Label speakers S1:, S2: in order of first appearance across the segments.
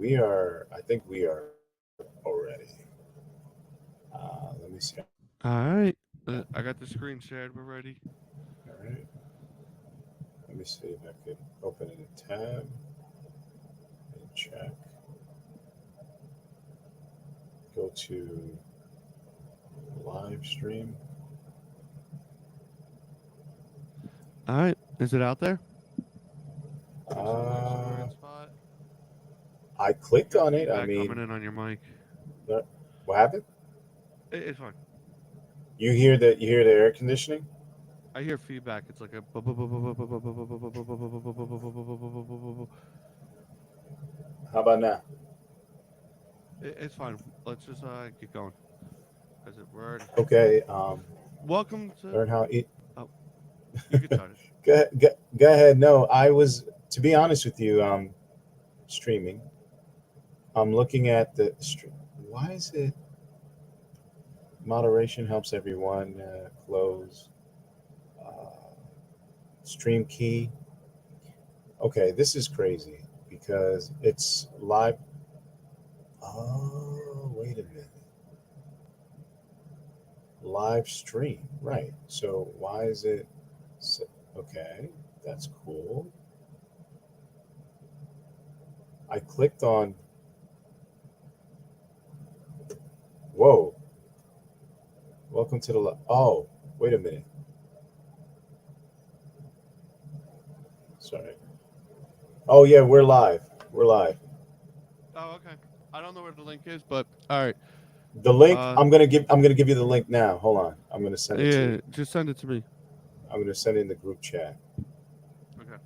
S1: I think we are already. Let me see.
S2: All right. I got the screen shared. We're ready.
S1: All right. Let me see if I could open in a tab and check. Go to live stream.
S2: All right. Is it out there? Make sure the link's in the
S1: Uh,
S2: right spot.
S1: I
S2: You
S1: clicked
S2: got
S1: on it. I
S2: feedback
S1: mean,
S2: coming in on your mic.
S1: uh, what happened?
S2: It's fine.
S1: You hear the air conditioning?
S2: I hear feedback. It's like a.
S1: How about now?
S2: It's fine. Let's just get going. As it word.
S1: Okay.
S2: Welcome to.
S1: Learn how.
S2: Oh, you get started.
S1: Go ahead. No, I was to be honest with you. Streaming. I'm looking at the. Why is it moderation helps everyone close stream key? Okay, this is crazy because it's live. Oh, wait a minute. Live stream, right? So why is it? Okay, that's cool. I clicked on. Whoa! Welcome to the. Oh, wait a minute. Sorry. Oh yeah, we're live. We're live.
S2: Oh, okay. I don't know where the link is, but all right.
S1: The link.
S2: Uh,
S1: I'm gonna give you the link now. Hold on. I'm gonna send it to you.
S2: yeah. Just send it to me.
S1: I'm gonna send it in the group chat.
S2: Okay.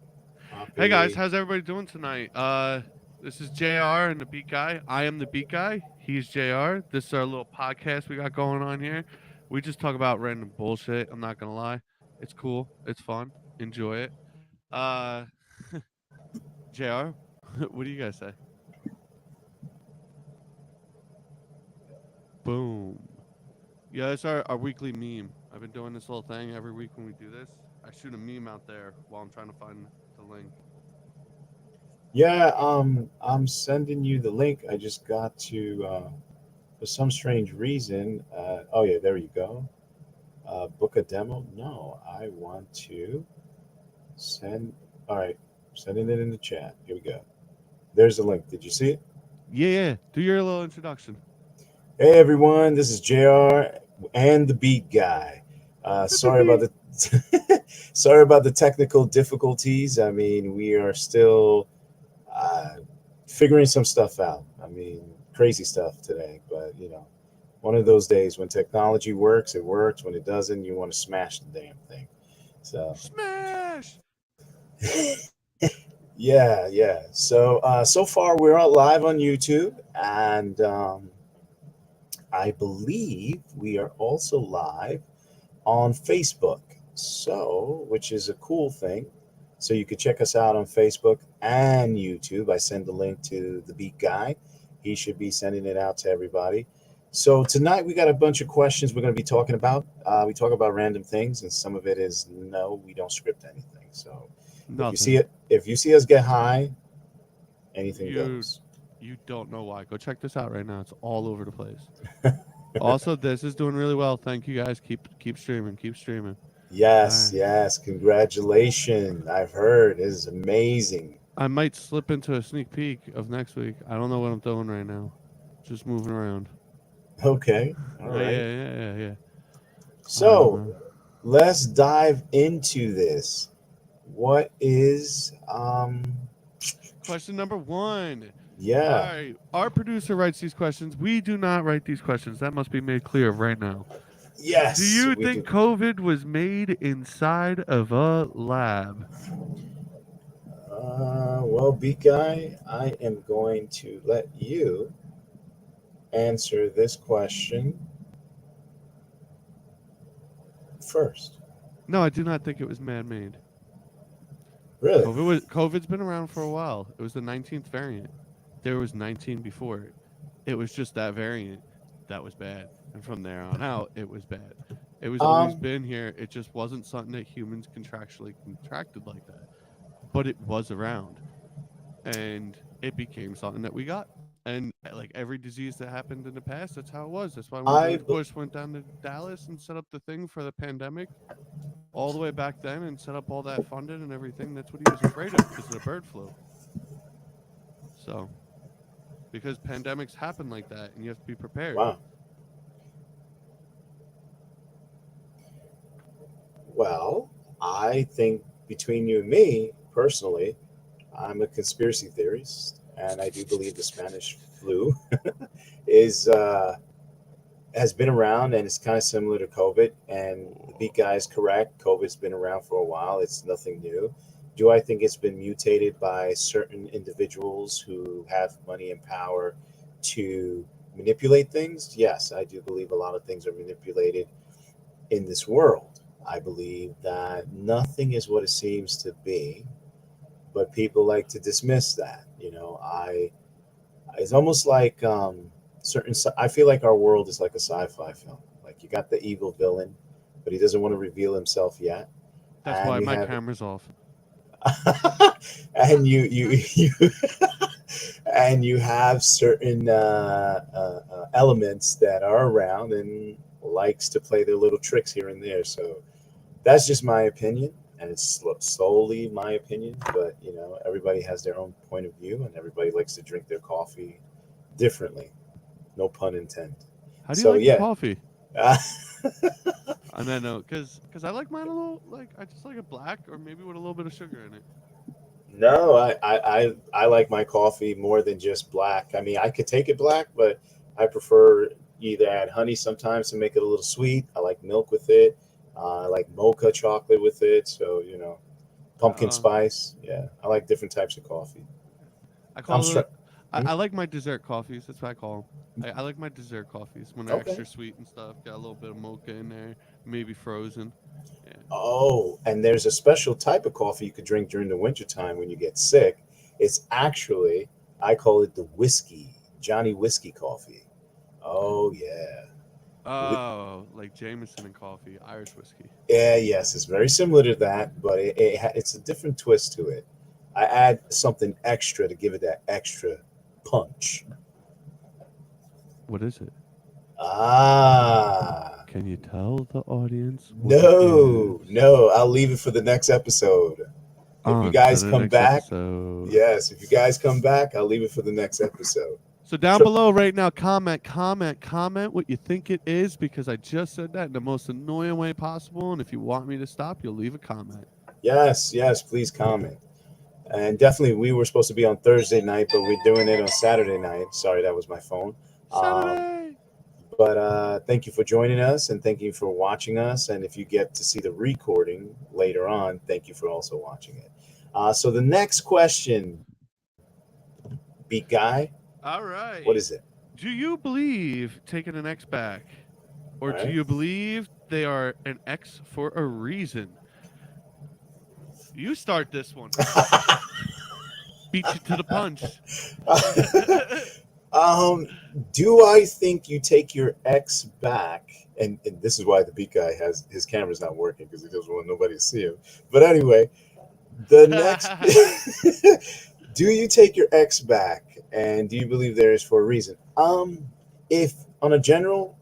S2: Hey guys,
S1: Copy.
S2: how's everybody doing tonight? This is JR and the Beat Guy. I am the Beat Guy. He's JR. This is our little podcast we got going on here. We just talk about random bullshit. I'm not gonna lie. It's cool. It's fun. Enjoy it. Uh, JR, what do you guys say? Boom. Yeah, it's our weekly meme. I've been doing this little thing every week when we do this. I shoot a meme out there while I'm trying to find the link.
S1: Yeah. I'm sending you the link. I just got to. For some strange reason. Oh yeah, there you go. Book a demo. No, I want to send. All right, sending it in the chat. Here we go. There's the link. Did you see it?
S2: Yeah, yeah. Do your little introduction.
S1: Hey everyone, this is JR and the Beat Guy. Sorry about the sorry about the technical difficulties. I mean, we are still uh, figuring some stuff out. I mean, crazy stuff today, but one of those days when technology works, it works. When it doesn't, you want to smash the damn thing. So,
S2: Smash!
S1: yeah, yeah. So far we're all live on YouTube, and I believe we are also live on Facebook. So, which is a cool thing. So you could check us out on Facebook and YouTube. I send the link to the Beat Guy. He should be sending it out to everybody. So tonight we got a bunch of questions we're going to be talking about. We talk about random things, and some of it is no, we don't script anything. So
S2: Nothing.
S1: if you see us get high, anything
S2: You
S1: goes.
S2: you don't know why. Go check this out right now. It's all over the place. Also, this is doing really well. Thank you guys. Keep streaming. Keep streaming. All
S1: Yes,
S2: right.
S1: yes, congratulations. I've heard it is amazing.
S2: I might slip into a sneak peek of next week. I don't know what I'm doing right now. Just moving around.
S1: Okay, all
S2: Yeah,
S1: right.
S2: yeah. I don't
S1: So
S2: know.
S1: let's dive into this. What is
S2: Question number one. All
S1: yeah.
S2: right. Our producer writes these questions. We do not write these questions. That must be made clear right now. Do
S1: Yes,
S2: you
S1: we
S2: think
S1: do.
S2: COVID was made inside of a lab?
S1: Well, big guy, I am going to let you answer this question first.
S2: No, I do not think it was man made.
S1: Really?
S2: COVID's been around for a while. It was the 19th variant. There was 19 before it. It was just that variant that was bad. And from there on out, it was bad. It was always
S1: Um,
S2: been here. It just wasn't something that humans contractually contracted like that. But it was around. And it became something that we got. And like every disease that happened in the past, that's how it was. That's why when
S1: I
S2: George Bush went down to Dallas and set up the thing for the pandemic, all the way back then, and set up all that funding and everything, that's what he was afraid of because of the bird flu. So, because pandemics happen like that, and you have to be prepared.
S1: wow. Well, I think between you and me, personally, I'm a conspiracy theorist, and I do believe the Spanish flu is has been around, and it's kind of similar to COVID. And the beat guy is correct. COVID's been around for a while. It's nothing new. Do I think it's been mutated by certain individuals who have money and power to manipulate things? Yes, I do believe a lot of things are manipulated in this world. I believe that nothing is what it seems to be, but people like to dismiss that. I it's almost like I feel like our world is like a sci-fi film. Like you got the evil villain, but he doesn't want to reveal himself yet,
S2: That's
S1: and
S2: why
S1: you
S2: my
S1: have
S2: camera's off.
S1: and you and you have certain elements that are around and likes to play their little tricks here and there. So that's just my opinion, and it's solely my opinion. But everybody has their own point of view, and everybody likes to drink their coffee differently. No pun intended.
S2: How do you
S1: So
S2: like your
S1: yeah.
S2: coffee? On that note, because I like mine a little, like, I just like it black or maybe with a little bit of sugar in it.
S1: No, I like my coffee more than just black. I mean, I could take it black, but I prefer either add honey sometimes to make it a little sweet. I like milk with it. I like mocha chocolate with it. So pumpkin
S2: Uh,
S1: spice. Yeah, I like different types of coffee.
S2: I
S1: I'm
S2: call
S1: str-
S2: it. I like my dessert coffees. That's what I call them. I like my dessert coffees when they're
S1: Okay.
S2: extra sweet and stuff. Got a little bit of mocha in there, maybe frozen. Yeah.
S1: Oh, and there's a special type of coffee you could drink during the wintertime when you get sick. It's actually, I call it the whiskey, Johnny Whiskey coffee. Oh, yeah. Whi-
S2: Oh, like Jameson and coffee, Irish whiskey.
S1: Yeah, yes, it's very similar to that, but it's a different twist to it. I add something extra to give it that extra punch.
S2: What is it?
S1: Ah,
S2: Can you tell the audience what it
S1: no,
S2: is?
S1: no, I'll leave it for the next episode. If you
S2: On to
S1: guys
S2: the
S1: come
S2: next
S1: back,
S2: episode.
S1: yes, if you guys come back, I'll leave it for the next episode.
S2: So down
S1: So,
S2: below right now, comment what you think it is because I just said that in the most annoying way possible. And if you want me to stop, you'll leave a comment.
S1: yes, yes, please comment. And definitely, we were supposed to be on Thursday night, but we're doing it on Saturday night. Sorry, that was my phone. Um,
S2: Saturday.
S1: but thank you for joining us, and thank you for watching us. And if you get to see the recording later on, thank you for also watching it. So the next question, Beat Guy,
S2: All
S1: what
S2: right.
S1: is it?
S2: Do you believe taking an ex back, or
S1: All
S2: do
S1: right.
S2: you believe they are an ex for a reason? You start this one. Beat you to the punch.
S1: um, do I think you take your ex back? And this is why the Beat Guy has his camera's not working because he doesn't want nobody to see him. But anyway, the next, do you take your ex back, and do you believe there is for a reason? If on a general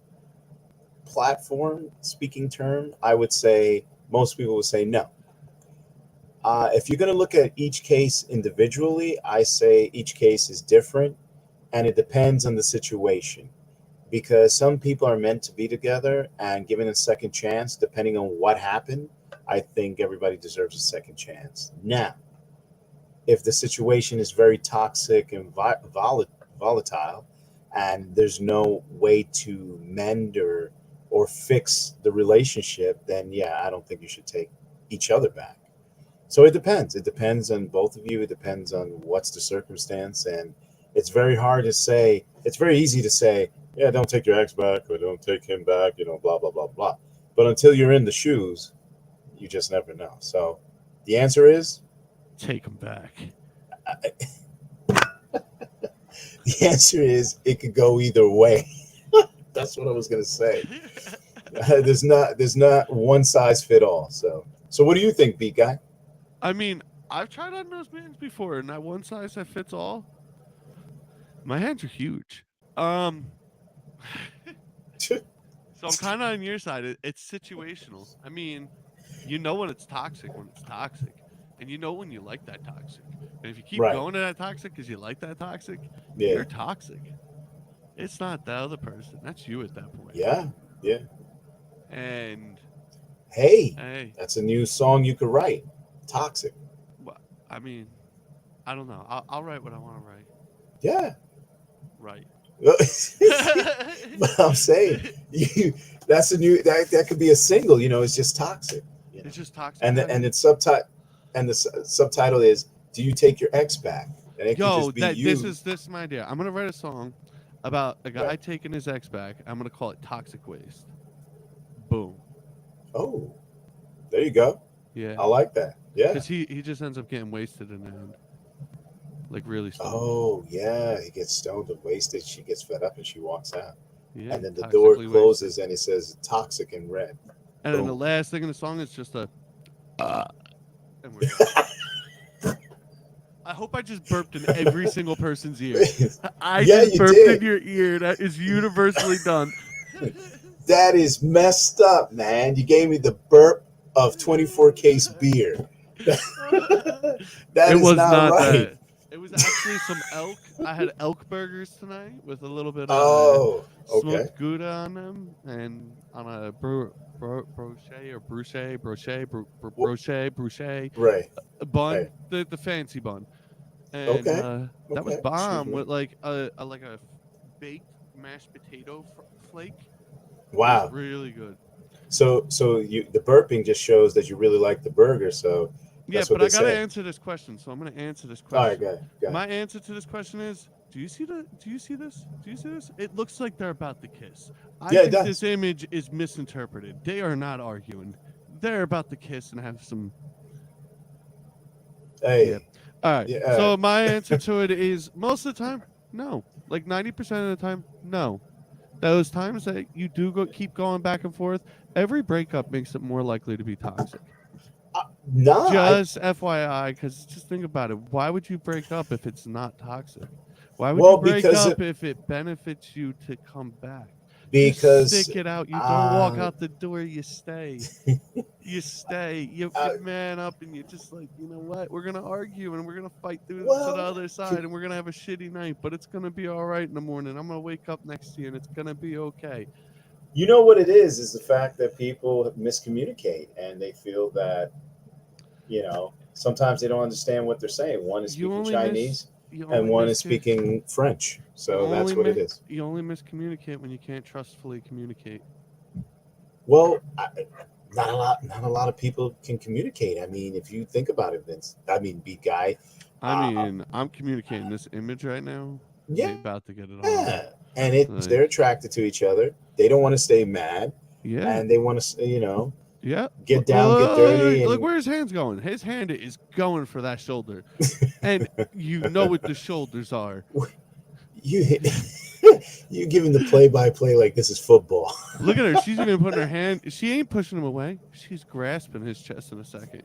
S1: platform speaking term, I would say most people would say no. If you're going to look at each case individually, I say each case is different, and it depends on the situation. Because some people are meant to be together, and given a second chance, depending on what happened, I think everybody deserves a second chance. Now, if the situation is very toxic and volatile, and there's no way to mend or fix the relationship, then yeah, I don't think you should take each other back. So it depends. It depends on both of you. It depends on what's the circumstance, and it's very hard to say. It's very easy to say, yeah, don't take your ex back or don't take him back, blah blah blah blah. But until you're in the shoes, you just never know. So the answer is
S2: Take them back.
S1: the answer is it could go either way. That's what I was gonna say. There's not one size fit all. So what do you think, B guy?
S2: I mean, I've tried on those bands before, and that one size that fits all. My hands are huge. Um, so I'm kind of on your side. It's situational. I mean, you know when it's toxic, and you know when you like that toxic. And if you keep
S1: Right.
S2: going to that toxic because you like that toxic,
S1: Yeah.
S2: you're toxic. It's not the other person. That's you at that point.
S1: Yeah. Yeah.
S2: And
S1: Hey,
S2: hey,
S1: that's a new song you could write. Toxic.
S2: well, I mean, I don't know. I'll write what I want to write.
S1: Yeah.
S2: Right.
S1: But I'm saying you that's a new that could be a single, it's just toxic,
S2: It's just toxic,
S1: And the
S2: honey.
S1: subtitle is do you take your ex back? And it could
S2: Yo,
S1: just be
S2: that this
S1: you.
S2: is this is my idea. I'm gonna write a song about a guy
S1: Right.
S2: taking his ex back. I'm gonna call it Toxic Waste. Boom.
S1: Oh, there you go.
S2: Yeah.
S1: I like that. Yeah.
S2: Because he just ends up getting wasted in the end. Like really stoned.
S1: Oh, yeah. He gets stoned and wasted. She gets fed up and she walks out.
S2: Yeah.
S1: And then the door
S2: Toxically wasted.
S1: closes and it says toxic in red.
S2: And then the
S1: Boom.
S2: last thing in the song is just a and we're done. I hope I just burped in every single person's ear. I
S1: Yeah,
S2: just
S1: you
S2: burped in
S1: did.
S2: your ear. That is universally done.
S1: That is messed up, man. You gave me the burp of 24 case beer. That
S2: It
S1: is
S2: was
S1: not
S2: not
S1: right.
S2: that. It was actually some elk. I had elk burgers tonight with a little bit of
S1: Oh, okay.
S2: smoked Gouda on them and on a brochet or
S1: Wh-
S2: brochet
S1: Right.
S2: bun,
S1: Right.
S2: the fancy bun, and
S1: Okay.
S2: that was
S1: Okay. Excuse
S2: bomb
S1: me.
S2: with like a baked mashed potato flake. It was
S1: Wow.
S2: really good.
S1: So you the burping just shows that you really like the burger. So
S2: Yeah,
S1: that's what
S2: but
S1: they
S2: I gotta
S1: say.
S2: answer this question, so I'm gonna answer this
S1: All right,
S2: question.
S1: go ahead. Go ahead.
S2: My answer to this question is: Do you see the? Do you see this? Do you see this? It looks like they're about to kiss. I
S1: Yeah, it
S2: think this
S1: does.
S2: image is misinterpreted. They are not arguing. They're about to kiss and have some. Yeah.
S1: Hey.
S2: All right.
S1: Yeah.
S2: So my answer to it is most of the time, no. Like 90% of the time, no. Those times that you do keep going back and forth, every breakup makes it more likely to be toxic.
S1: Nah.
S2: Just FYI, because just think about it. Why would you break up if it's not toxic? Why would you
S1: Well,
S2: break
S1: because
S2: up if it benefits you to come back? You
S1: because
S2: stick it out. You don't walk
S1: uh,
S2: out the door. You stay. You stay. You
S1: uh
S2: man up and you just like, you know what? We're gonna argue and we're gonna fight through to the
S1: well,
S2: other side and we're gonna have a shitty night, but it's gonna be all right in the morning. I'm gonna wake up next to you and it's gonna be okay.
S1: you know what it is the fact that people miscommunicate and they feel that sometimes they don't understand what they're saying. One is
S2: You
S1: speaking
S2: only miss.
S1: Chinese
S2: You
S1: and
S2: only
S1: one is
S2: miss.
S1: speaking French.
S2: You
S1: So that's
S2: only
S1: what it
S2: mi-
S1: is.
S2: you only miscommunicate when you can't trustfully communicate.
S1: Well, not a lot of people can communicate. I mean, if you think about it, Vince, I mean, Beat Guy,
S2: I
S1: uh,
S2: mean, I'm communicating this image right now. They
S1: yeah,
S2: about to get it on.
S1: and they're
S2: Like,
S1: attracted to each other. They don't want to stay mad,
S2: yeah,
S1: and they want to,
S2: yeah.
S1: get down, get dirty,
S2: Look
S1: and
S2: where his hand's going. His hand is going for that shoulder, and you know what the shoulders are.
S1: you you giving the play-by-play like this is football.
S2: Look at her. She's even putting her hand. She ain't pushing him away. She's grasping his chest in a second.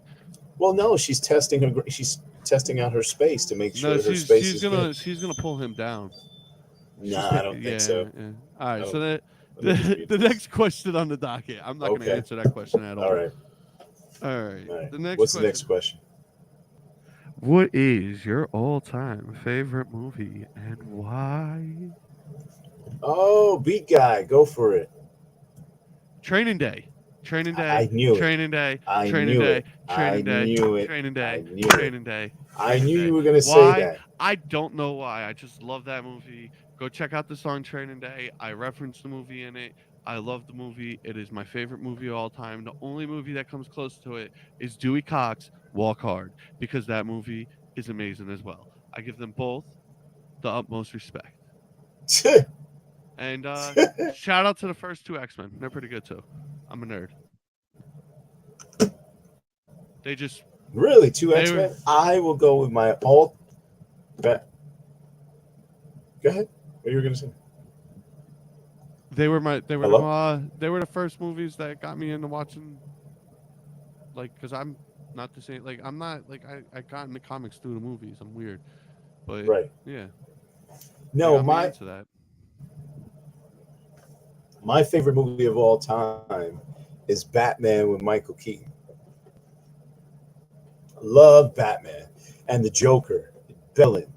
S1: Well, no, she's testing out her space to make
S2: No,
S1: sure her space
S2: she's
S1: is good.
S2: gonna she's gonna pull him down.
S1: No, I don't think
S2: Yeah,
S1: so.
S2: yeah. All
S1: I
S2: right. So
S1: don't.
S2: that
S1: Let me just read
S2: the
S1: this.
S2: next question on the docket. I'm not gonna
S1: Okay.
S2: answer that question at
S1: All
S2: all.
S1: right.
S2: All right.
S1: All right.
S2: The next
S1: What's the next
S2: question.
S1: question?
S2: What is your all-time favorite movie and why?
S1: Oh, Beat Guy, go for it.
S2: Training Day. Training
S1: I
S2: Day.
S1: knew it.
S2: Training Day.
S1: I
S2: Training
S1: knew
S2: Day.
S1: it. I
S2: Training Day.
S1: knew it.
S2: Training
S1: I
S2: Day.
S1: knew it.
S2: Training Day.
S1: I
S2: Training
S1: knew
S2: Day.
S1: you were gonna say
S2: Why?
S1: that.
S2: I don't know why. I just love that movie. Go check out the song Training Day. I referenced the movie in it. I love the movie. It is my favorite movie of all time. The only movie that comes close to it is Dewey Cox Walk Hard because that movie is amazing as well. I give them both the utmost respect. And shout out to the first two X Men. They're pretty good too. I'm a nerd. They just
S1: Really, two
S2: they
S1: X
S2: were
S1: Men? I will go with my all. Go ahead. What you were gonna say? Hello.
S2: they were the first movies that got me into watching like because I'm not the same like I'm not like I got into comics through the movies. I'm weird, but
S1: Right.
S2: yeah. You
S1: No,
S2: got me into that.
S1: my favorite movie of all time is Batman with Michael Keaton. Love Batman and the Joker villain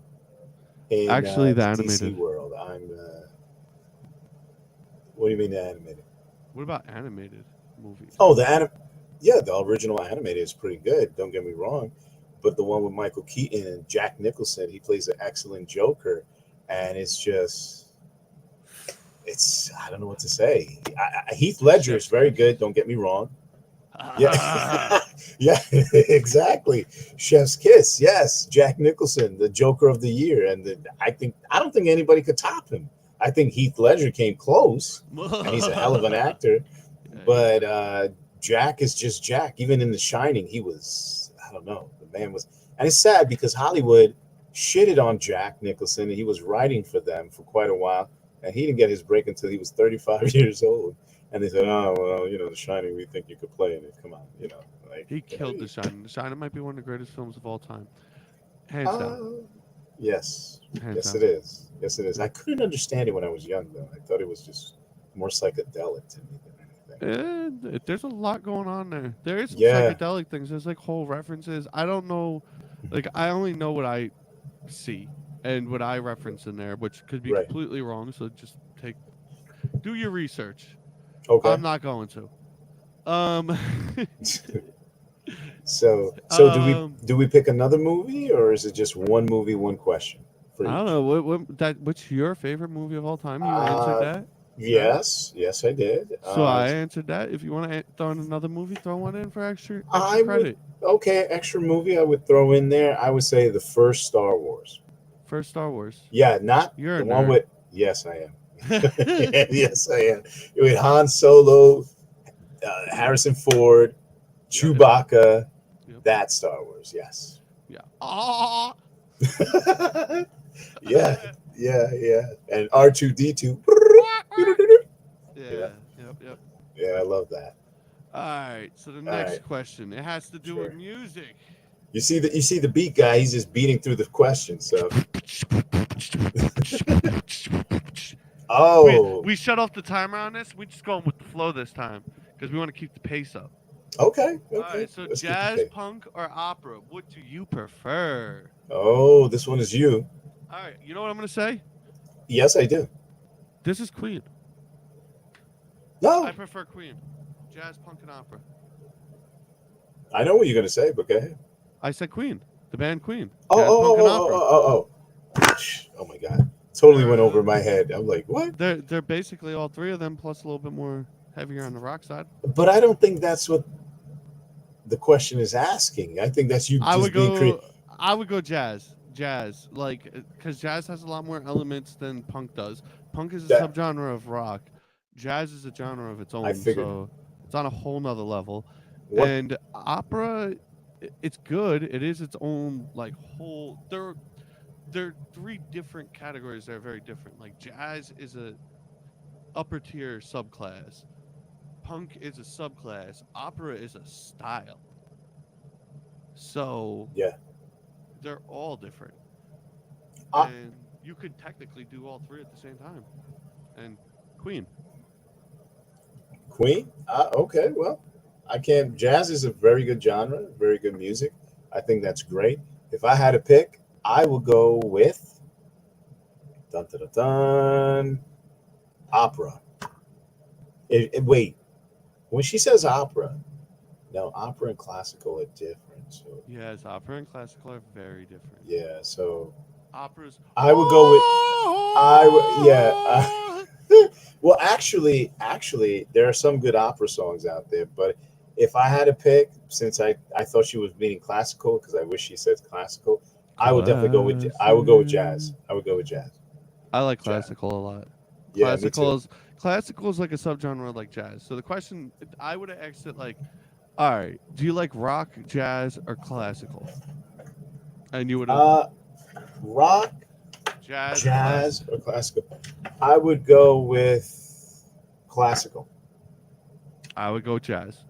S1: in
S2: Actually, the
S1: the DC
S2: animated.
S1: world. What do you mean the animated?
S2: What about animated movies?
S1: Oh, yeah, the original animated is pretty good. Don't get me wrong, but the one with Michael Keaton and Jack Nicholson, he plays an excellent Joker, and it's I don't know what to say. Heath Ledger is
S2: Chef's
S1: very
S2: kiss.
S1: good. Don't get me wrong. Yeah, yeah, exactly. Chef's kiss. Yes, Jack Nicholson, the Joker of the year, and I don't think anybody could top him. I think Heath Ledger came close, and he's a hell of an actor.
S2: Yeah, he's
S1: But
S2: great.
S1: Jack is just Jack. Even in The Shining, he was I don't know. The man was, and it's sad because Hollywood shitted on Jack Nicholson, and he was writing for them for quite a while, and he didn't get his break until he was 35 years old. And they said, "Oh well, The Shining, we think you could play in it. Come on, like."
S2: He killed The Shining. The Shining might be one of the greatest films of all time, hands down,
S1: Uh, yes,
S2: hands
S1: yes,
S2: down.
S1: it is. Yes, it is.
S2: Yeah.
S1: I couldn't understand it when I was young, though. I thought it was just more psychedelic to me than anything.
S2: There's a lot going on there. There is some
S1: Yeah,
S2: psychedelic things. There's like whole references. I don't know, like I only know what I see and what I reference in there, which could be
S1: right.
S2: completely wrong. So just do your research.
S1: Okay.
S2: I'm not going to. Um,
S1: So
S2: um,
S1: do we pick another movie, or is it just one movie, one question for
S2: I don't
S1: each?
S2: know what's your favorite movie of all time. You answered
S1: Uh,
S2: that. Yeah.
S1: yes, I did.
S2: So I answered that. If you want to throw in another movie, throw one in for extra
S1: I would
S2: credit.
S1: okay, extra movie I would throw in there. I would say the first Star Wars.
S2: First Star Wars.
S1: Yeah, not
S2: You're a
S1: the one
S2: nerd.
S1: with. Yes, I am. Yes, I am. With Han Solo, Harrison Ford,
S2: Yep. Yep.
S1: Chewbacca.
S2: Yep.
S1: That Star Wars. Yes.
S2: Yeah. Ah.
S1: Yeah, yeah. And R2D2. Yeah,
S2: Yeah. Yep. Yep.
S1: yeah. I love that.
S2: All right. So the
S1: All
S2: next
S1: right,
S2: question. It has to do with
S1: sure.
S2: music.
S1: You see the beat guy. He's just beating through the questions. So,
S2: we
S1: oh,
S2: we shut off the timer on this. We just going with the flow this time because we want to keep the pace up.
S1: okay,
S2: All
S1: okay.
S2: right. So
S1: Let's keep the
S2: jazz,
S1: pace.
S2: punk, or opera? What do you prefer?
S1: Oh, this one is you.
S2: All right. You know what I'm gonna say?
S1: Yes, I do.
S2: This is Queen. I
S1: No,
S2: prefer Queen. Jazz, punk, and opera.
S1: I know what you're gonna say, but go ahead.
S2: I said Queen. The band Queen.
S1: Oh,
S2: Jazz,
S1: oh,
S2: punk, and
S1: oh, oh,
S2: opera.
S1: oh, oh, oh. Oh my God! Totally went
S2: They're
S1: over my head. I'm like, what?
S2: they're basically all three of them plus a little bit more heavier on the rock side.
S1: But I don't think that's what the question is asking. I think that's you
S2: I would
S1: just being creative.
S2: go I would go jazz, like because jazz has a lot more elements than punk does. Punk is a
S1: That
S2: subgenre of rock. Jazz is a genre of its
S1: I
S2: own,
S1: figured.
S2: so it's on a whole nother level.
S1: What?
S2: And opera, it's good. It is its own like whole. They're three different categories that are very different. Like jazz is a upper tier subclass. Punk is a subclass. Opera is a style. So
S1: Yeah.
S2: they're all different.
S1: Uh,
S2: And you could technically do all three at the same time. And Queen.
S1: Queen. Okay. Well, I can't. Jazz is a very good genre. Very good music. I think that's great. If I had to pick, I will go with dun dun dun, dun opera. Wait, when she says opera, no, opera and classical are different. So
S2: Yes, opera and classical are very different.
S1: yeah. So
S2: Opera's
S1: I would go with yeah. Well, actually, there are some good opera songs out there. But if I had to pick, since I thought she was meaning classical, because I wish she said classical, I would definitely go with. I would go with jazz.
S2: classic.
S1: I would go with jazz.
S2: I like
S1: Jazz.
S2: classical a lot.
S1: Yeah, me too.
S2: Classical is like a subgenre like jazz. So the question I would have asked it like, all right, do you like rock, jazz, or classical? And you would have
S1: Uh, rock,
S2: jazz or
S1: jazz,
S2: classical.
S1: or classical. I would go with classical.
S2: I would go jazz.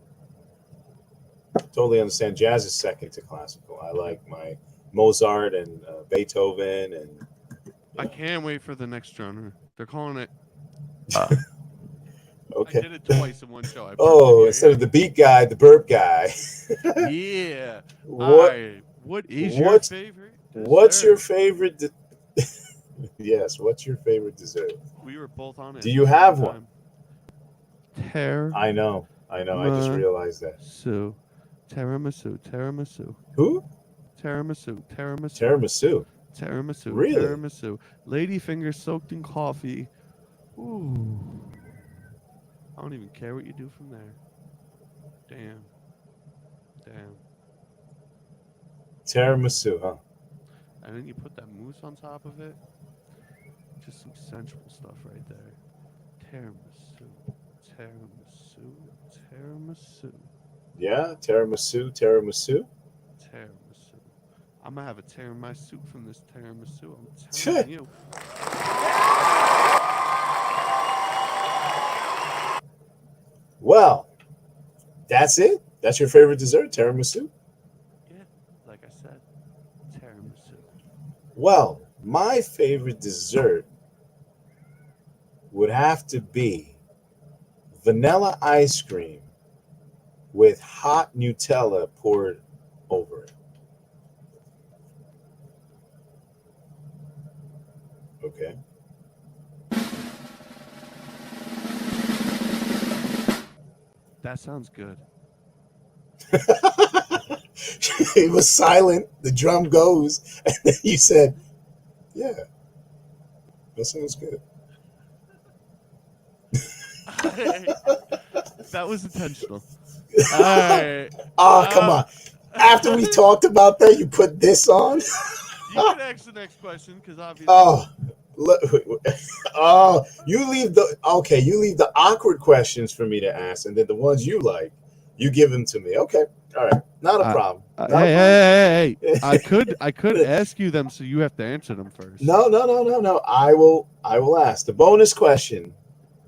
S1: Totally understand. Jazz is second to classical. I like my Mozart and Beethoven and
S2: I can't wait for the next genre. They're calling it. Uh, I
S1: Okay.
S2: did it twice in one show. I burped in
S1: Oh,
S2: your
S1: instead
S2: ear.
S1: of the beat guy, the burp guy.
S2: Yeah. All
S1: what
S2: right. What is your
S1: what's
S2: favorite
S1: what's your
S2: dessert?
S1: favorite yes, what's your favorite dessert?
S2: We were both on it
S1: Do
S2: at the
S1: you
S2: same
S1: have one?
S2: time. Tiramisu.
S1: I know. I know. I just realized that.
S2: Tiramisu. Tiramisu.
S1: Who?
S2: Tiramisu. Tiramisu.
S1: Tiramisu.
S2: Tiramisu.
S1: Really?
S2: Tiramisu. Ladyfinger soaked in coffee. Ooh. I don't even care what you do from there. Damn. Damn.
S1: Tiramisu, huh?
S2: And then you put that mousse on top of it. Just some sensual stuff right there. Tiramisu. Tiramisu. Tiramisu.
S1: Yeah, tiramisu, tiramisu.
S2: Tiramisu. I'm gonna have a tiramisu from this tiramisu. I'm telling you.
S1: Well, that's it. That's your favorite dessert, tiramisu.
S2: Yeah, like I said, tiramisu.
S1: Well, my favorite dessert would have to be vanilla ice cream with hot Nutella poured over it. Okay.
S2: That sounds good.
S1: It was silent. The drum goes, and then you said, "Yeah, that sounds good."
S2: That was intentional. All right.
S1: Oh, come on. After we talked about that, you put this on.
S2: You can ask the next question because obviously.
S1: Oh, look, oh, you leave the okay. You leave the awkward questions for me to ask, and then the ones you like, you give them to me. Okay, all right, not a
S2: I,
S1: problem.
S2: hey,
S1: Not a
S2: hey,
S1: problem.
S2: hey, hey! I could ask you them, so you have to answer them first.
S1: No, no, no, no, no. I will ask the bonus question,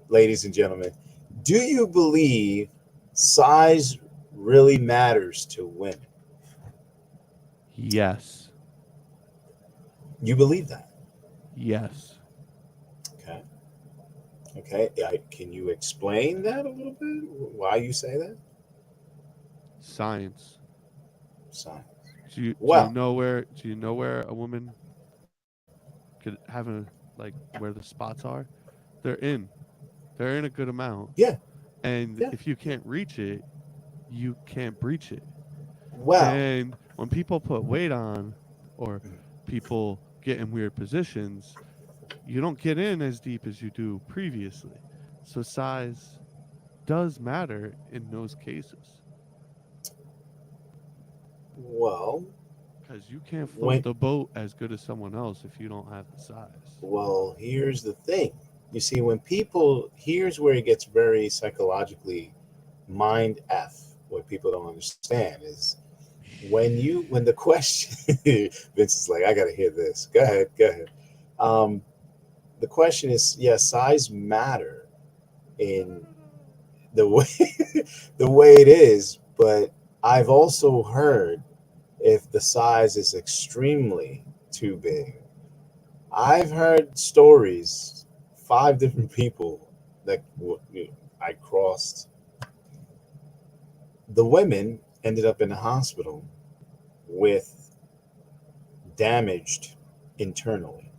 S1: ladies and gentlemen. Do you believe size really matters to women?
S2: Yes.
S1: You believe that?
S2: Yes.
S1: Okay. Okay. Can you explain that a little bit? Why you say that?
S2: Science.
S1: Science.
S2: Do you
S1: Well,
S2: know where a woman could have a like where the spots are? They're in. They're in a good amount.
S1: yeah,
S2: And
S1: yeah.
S2: if you can't reach it, you can't breach it.
S1: Well,
S2: And when people put weight on or people get in weird positions, you don't get in as deep as you do previously. So size does matter in those cases
S1: well,
S2: because you can't float
S1: when
S2: the boat as good as someone else if you don't have the size.
S1: well, here's the thing. You see, when people here's where it gets very psychologically mind f. What people don't understand is when the question Vince is like, I gotta hear this. Go ahead, go ahead. Um, the question is, yes, size matter in the way the way it is, but I've also heard if the size is extremely too big. I've heard stories, five different people that I crossed. The women ended up in the hospital with damaged internally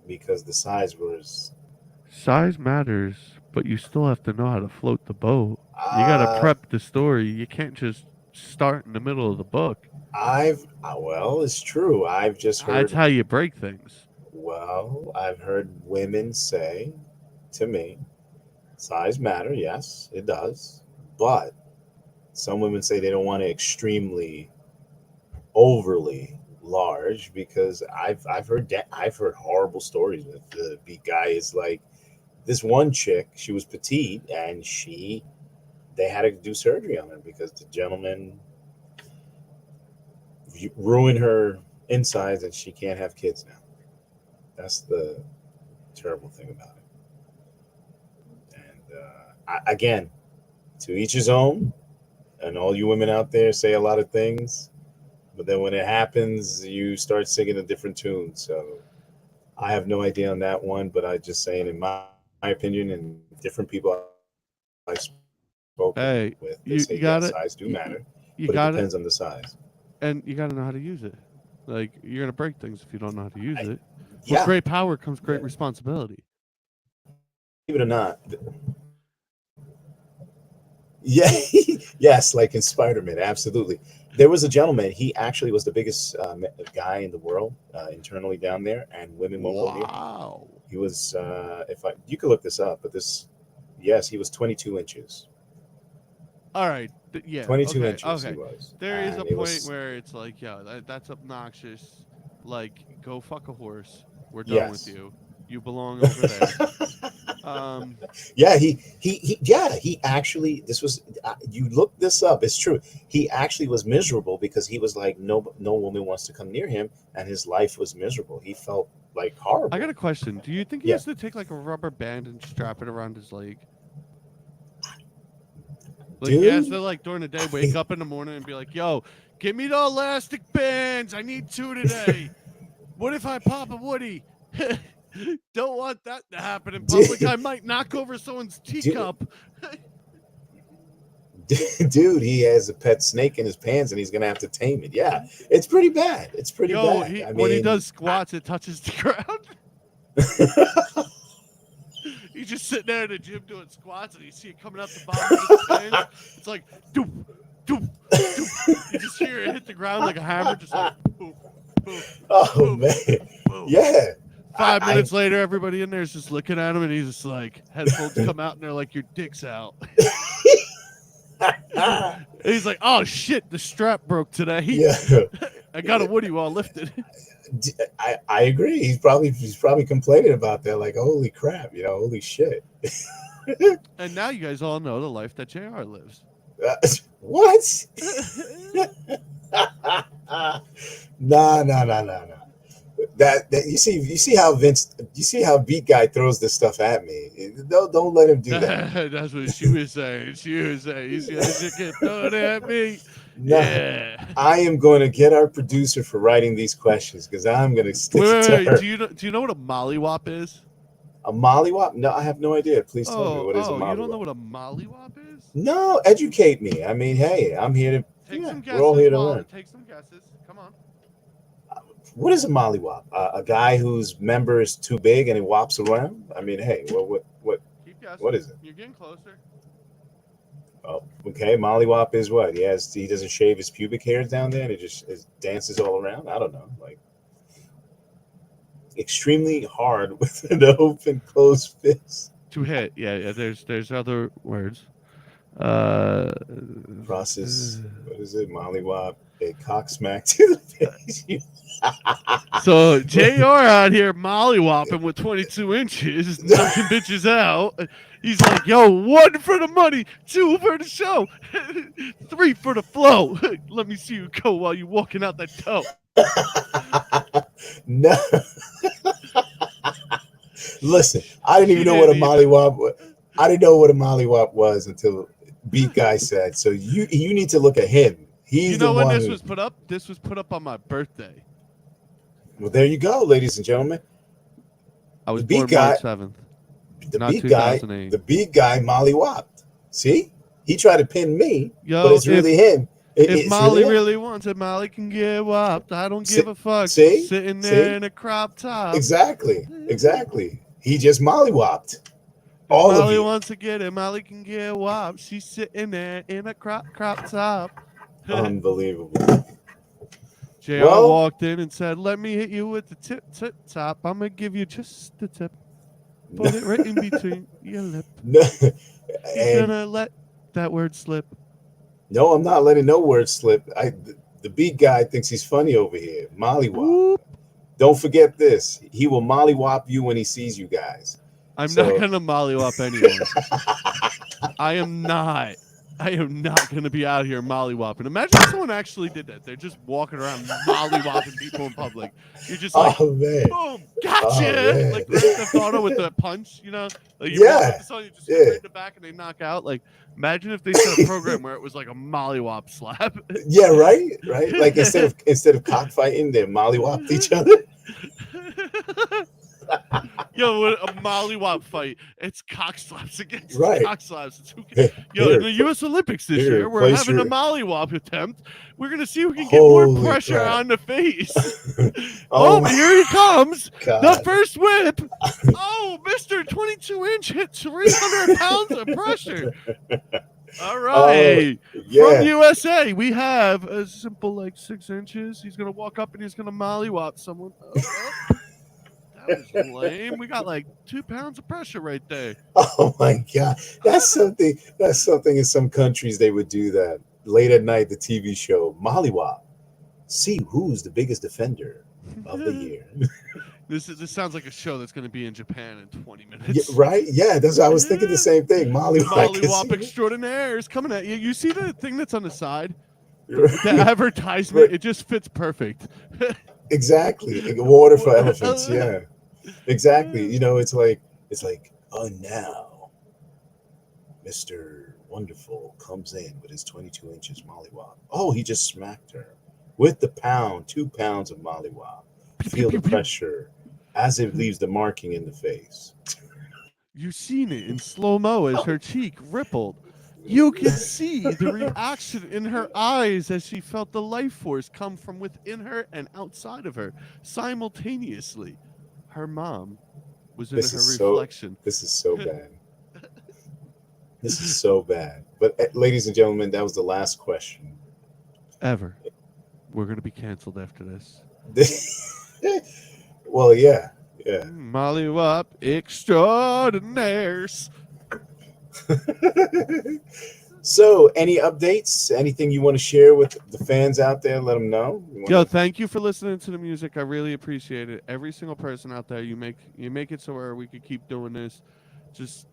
S1: because the size was
S2: Size matters, but you still have to know how to float the boat. You got to
S1: uh
S2: prep the story. You can't just start in the middle of the book.
S1: well, it's true. I've just
S2: That's
S1: heard
S2: how you break things.
S1: I've heard women say to me, size matter, yes, it does. But some women say they don't want it extremely overly large because I've heard horrible stories with the beat guy is like this one chick, she was petite and they had to do surgery on her because the gentleman ruined her insides and she can't have kids now. That's the terrible thing about it. And again, to each his own. And all you women out there say a lot of things, but then when it happens, you start singing a different tune. So I have no idea on that one, but I just saying, in my opinion, and different people I've spoken with, they say, yeah, size do
S2: Hey,
S1: matter,
S2: you
S1: but it
S2: got it.
S1: depends on the size.
S2: You got it, and you got to know how to use it. Like you're gonna break things if you don't know how to use it. With
S1: Yeah,
S2: great power comes
S1: yeah.
S2: great responsibility.
S1: Believe it or not, yeah, yes, like in Spider-Man, absolutely. There was a gentleman. He actually was the biggest guy in the world internally down there, and women won't go near him.
S2: Wow.
S1: He was, if I, you could look this up, but this, yes, he was 22 inches.
S2: All right. Yeah.
S1: 22
S2: Okay.
S1: inches he
S2: Okay.
S1: was,
S2: There is a
S1: and it
S2: point
S1: was,
S2: where it's like, yeah, that's obnoxious. Like, go fuck a horse. We're done with
S1: yes.
S2: you. You belong over there. Um.
S1: Yeah, yeah, he actually, this was, you look this up, it's true. He actually was miserable because he was like, no woman wants to come near him, and his life was miserable. He felt like
S2: I got
S1: horrible.
S2: a question. Do you think he
S1: Yeah,
S2: has to take like a rubber band and strap it around his leg? Like he has
S1: dude.
S2: to like during the day wake up in the morning and be like, "Yo, give me the elastic bands. I need two today. What if I pop a Woody?" Don't want that to happen in public.
S1: dude,
S2: I might knock over someone's
S1: dude,
S2: teacup.
S1: dude, he has a pet snake in his pants, and he's gonna have to tame it. Yeah, it's pretty bad. It's pretty
S2: Yo,
S1: bad.
S2: he
S1: I
S2: when he
S1: mean,
S2: does squats, it touches the ground. He's just sitting there in the gym doing squats, and you see it coming out the bottom of his pants. It's like doop, doop, doop. You just hear it hit the ground like a hammer, just like boop, boop,
S1: oh
S2: boop,
S1: man,
S2: boop.
S1: yeah.
S2: 5 minutes later, everybody in there is just looking at him, and he's just like, headphones come out, and they're like, "Your dick's out."
S1: I
S2: He's like, "Oh shit, the strap broke today.
S1: yeah.
S2: I got a Woody while lifted."
S1: I agree. He's probably complaining about that. Like, holy crap, holy shit.
S2: And now you guys all know the life that JR lives.
S1: What? No, no, no, no, no. That you see how Beat Guy throws this stuff at me. Don't let him do that.
S2: That's what she was saying. She was saying, "You see that shit get thrown at me?"
S1: No,
S2: Yeah.
S1: I am going to get our producer for writing these questions because I'm going to stick it to
S2: Wait.
S1: her.
S2: Do you know what a mollywop is?
S1: A mollywop? No, I have no idea. Please tell me, what is a
S2: You don't know
S1: mollywop?
S2: what a mollywop is?
S1: No, educate me. I mean, hey, I'm here to.
S2: Take
S1: Yeah,
S2: some
S1: we're all
S2: guesses.
S1: here to learn.
S2: Take some guesses. Come on.
S1: What is a mollywop? A guy whose member is too big and he wops around? I mean, hey,
S2: Keep
S1: what
S2: guessing.
S1: is it?
S2: You're getting closer.
S1: Oh, okay. Mollywop is what? He doesn't shave his pubic hairs down there and he just dances all around. I don't know, like extremely hard with an open closed fist.
S2: To hit. Yeah. There's other words. Uh.
S1: Process. What is it? Mollywop. A cock smack to the face.
S2: So JR out here mollywopping with 22 inches, knocking bitches out. He's like, "Yo, one for the money, two for the show, three for the flow. Let me see you go while you walking out that toe."
S1: No. Listen, I didn't even
S2: She
S1: know what a
S2: didn't even.
S1: mollywop was. I didn't know what a mollywop was until Beat Guy said. So you need to look at him.
S2: You
S1: He's the
S2: know when
S1: one
S2: this
S1: who.
S2: was put up? This was put up on my birthday.
S1: Well, there you go, ladies and gentlemen.
S2: I
S1: The
S2: was
S1: Beat
S2: born March
S1: Guy,
S2: 7th,
S1: the
S2: not
S1: Beat Guy,
S2: 2008.
S1: the Beat Guy mollywopped. See, he tried to pin me, but
S2: Yo,
S1: it's really him.
S2: if
S1: It's really
S2: Molly
S1: him.
S2: really wants it, Molly can get whopped. I don't
S1: See,
S2: give a fuck. She's
S1: see,
S2: sitting there
S1: see,
S2: in a crop top.
S1: exactly. He just mollywopped
S2: If
S1: all of
S2: Molly
S1: you.
S2: wants to get it, Molly can get whopped. She's sitting there in a crop top.
S1: Unbelievable.
S2: JR
S1: Well,
S2: walked in and said, "Let me hit you with the tip top. I'm gonna give you just the tip. Put it right in between your lip.
S1: no,
S2: He's
S1: and
S2: gonna let that word slip."
S1: no, I'm not letting no words slip. The Beat Guy thinks he's funny over here. Mollywop.
S2: Whoop.
S1: Don't forget this. He will mollywop you when he sees you guys.
S2: I'm not
S1: So
S2: gonna mollywop anyone. I am not. I am not going to be out here mollywopping. Imagine if someone actually did that. They're just walking around mollywopping people in public. You're just like,
S1: oh man.
S2: boom,
S1: Oh
S2: gotcha.
S1: man.
S2: Like Grand Theft Auto with the punch, Like you walk
S1: Yeah.
S2: up to someone, you just hit
S1: Yeah.
S2: right in the back and they knock out. Like, imagine if they set a program where it was like a mollywop slap.
S1: Yeah, right? Right? Like instead of cockfighting, they mollywopped each other.
S2: Yo, what a mollywop fight. It's cock slaps against
S1: Right.
S2: cock slaps. It's who can,
S1: Here,
S2: yo, in
S1: here,
S2: the U.S. Olympics this
S1: here,
S2: year, we're
S1: place
S2: having a
S1: your.
S2: mollywop attempt. We're gonna see who can get more
S1: Holy
S2: pressure
S1: crap.
S2: on the face.
S1: Oh
S2: Oh,
S1: my
S2: here he comes. The
S1: God.
S2: first whip. Oh, Mr. 22-inch hit 300 pounds of pressure. All
S1: Oh,
S2: right. From
S1: yeah.
S2: USA, we have a simple like 6 inches. He's gonna walk up and he's gonna mollywop someone. Oh, oh, that was lame. We got like 2 pounds of pressure right there.
S1: Oh my God. That's something in some countries they would do that. Late at night, the TV show, Mollywop. See who's the biggest defender of the year.
S2: This sounds like a show that's gonna be in Japan in 20
S1: Yeah,
S2: minutes.
S1: right? Yeah, I was thinking the same thing. Mollywop. 'Cause
S2: Mollywop extraordinaire is coming at you. You see the thing that's on the side? The
S1: right,
S2: advertisement,
S1: right.
S2: it just fits perfect.
S1: Exactly. Water for elephants. Yeah. Exactly. It's like, oh, now Mr. Wonderful comes in with his 22 inches mollywop. Oh, he just smacked her with the 2 pounds of mollywop.
S2: Pew, pew,
S1: Feel the
S2: pew, pew.
S1: pressure as it leaves the marking in the face.
S2: You've seen it in slow mo as her cheek rippled. You could see the reaction in her eyes as she felt the life force come from within her and outside of her simultaneously. Her mom was in
S1: This
S2: her
S1: is so.
S2: reflection.
S1: This is so bad. This is so bad. But ladies and gentlemen, that was the last question.
S2: Ever. We're going to be canceled after this.
S1: Well, yeah, yeah.
S2: Mollywop extraordinaires.
S1: So, any updates? Anything you want to share with the fans out there? Let them know.
S2: Yo, thank you for listening to the music. I really appreciate it. Every single person out there, you make it so where we could keep doing this. Just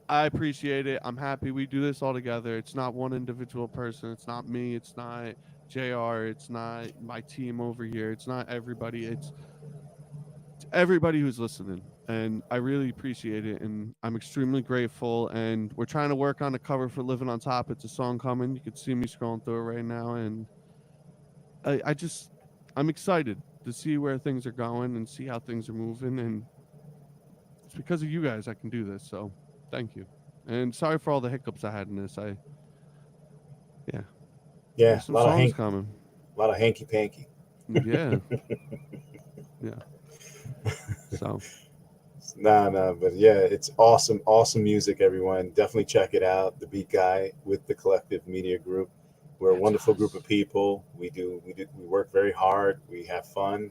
S2: I appreciate it. I'm happy we do this all together. It's not one individual person. It's not me. It's not JR. It's not my team over here. It's not everybody. It's everybody who's listening. And I really appreciate it. And I'm extremely grateful. And we're trying to work on a cover for Living on Top. It's a song coming. You can see me scrolling through it right now. And I'm excited to see where things are going and see how things are moving. And it's because of you guys I can do this. So thank you. And sorry for all the hiccups I had in this. Yeah,
S1: Yeah,
S2: there's some songs coming.
S1: a lot of hanky panky.
S2: Yeah, yeah. So
S1: Nah, but yeah, it's awesome, awesome music. Everyone, definitely check it out. The Beat Guy with the Collective Media Group. We're a
S2: that's
S1: wonderful group
S2: us.
S1: of people. We work very hard. We have fun,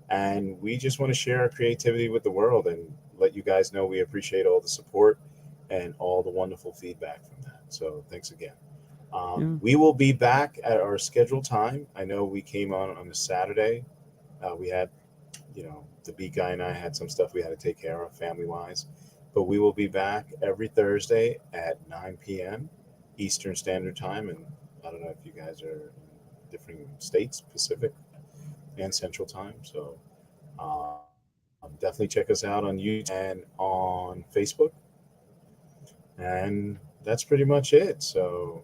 S1: and we just want to share our creativity with the world and let you guys know we appreciate all the support and all the wonderful feedback from that. So thanks again.
S2: Yeah.
S1: We will be back at our scheduled time. I know we came on a Saturday. We had, the Beat Guy and I had some stuff we had to take care of family wise, but we will be back every Thursday at 9 p.m. Eastern Standard Time. And I don't know if you guys are in different states, Pacific and Central Time. So definitely check us out on YouTube and on Facebook. And that's pretty much it. So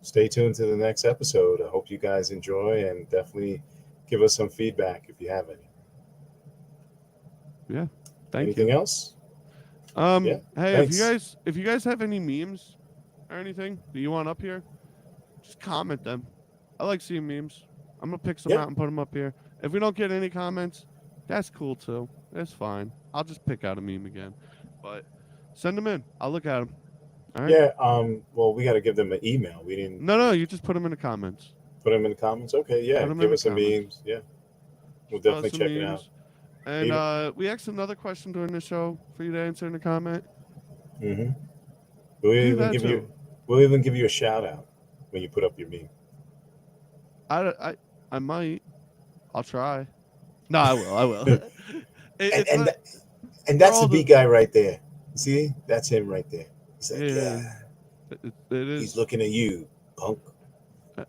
S1: stay tuned to the next episode. I hope you guys enjoy and definitely give us some feedback if you have any.
S2: Yeah. Thank
S1: Anything
S2: you.
S1: else? Yeah.
S2: Hey,
S1: Thanks.
S2: if you guys have any memes or anything that you want up here, just comment them. I like seeing memes. I'm gonna pick some
S1: Yeah.
S2: out and put them up here. If we don't get any comments, that's cool too. That's fine. I'll just pick out a meme again. But send them in. I'll look at them. All right.
S1: Yeah. Well, we got to give them an email. We didn't.
S2: No,
S1: We
S2: no,
S1: didn't
S2: you just put them in the comments.
S1: put them in the comments. Okay.
S2: Put
S1: Yeah.
S2: them in
S1: Give
S2: the
S1: us some
S2: comments.
S1: memes. Yeah. We'll
S2: Just throw
S1: definitely
S2: some
S1: check it out.
S2: memes. And
S1: Even.
S2: we asked another question during the show for you to answer in the comment.
S1: Hmm. We'll
S2: Do
S1: even
S2: that
S1: give you.
S2: too.
S1: We'll even give you a shout out when you put up your meme.
S2: I, I, I might. I'll try. No, I will. I will.
S1: and
S2: It's
S1: and
S2: not
S1: and
S2: for
S1: that's
S2: all
S1: the
S2: the.
S1: beat guy right there. See, that's him right there. He's like,
S2: Yeah,
S1: yeah,
S2: it
S1: he's
S2: is.
S1: looking at you, punk.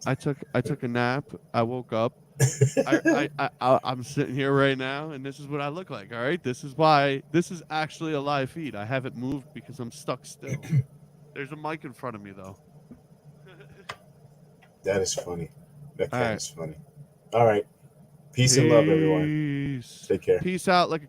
S2: I took a nap. I woke up. I'm sitting here right now, and this is what I look like. All right, this is why this is actually a live feed. I haven't moved because I'm stuck still. There's a mic in front of me though.
S1: That is funny. That
S2: All
S1: cat
S2: right,
S1: is funny. All right. Peace and love, everyone.
S2: peace,
S1: Take care.
S2: peace out like a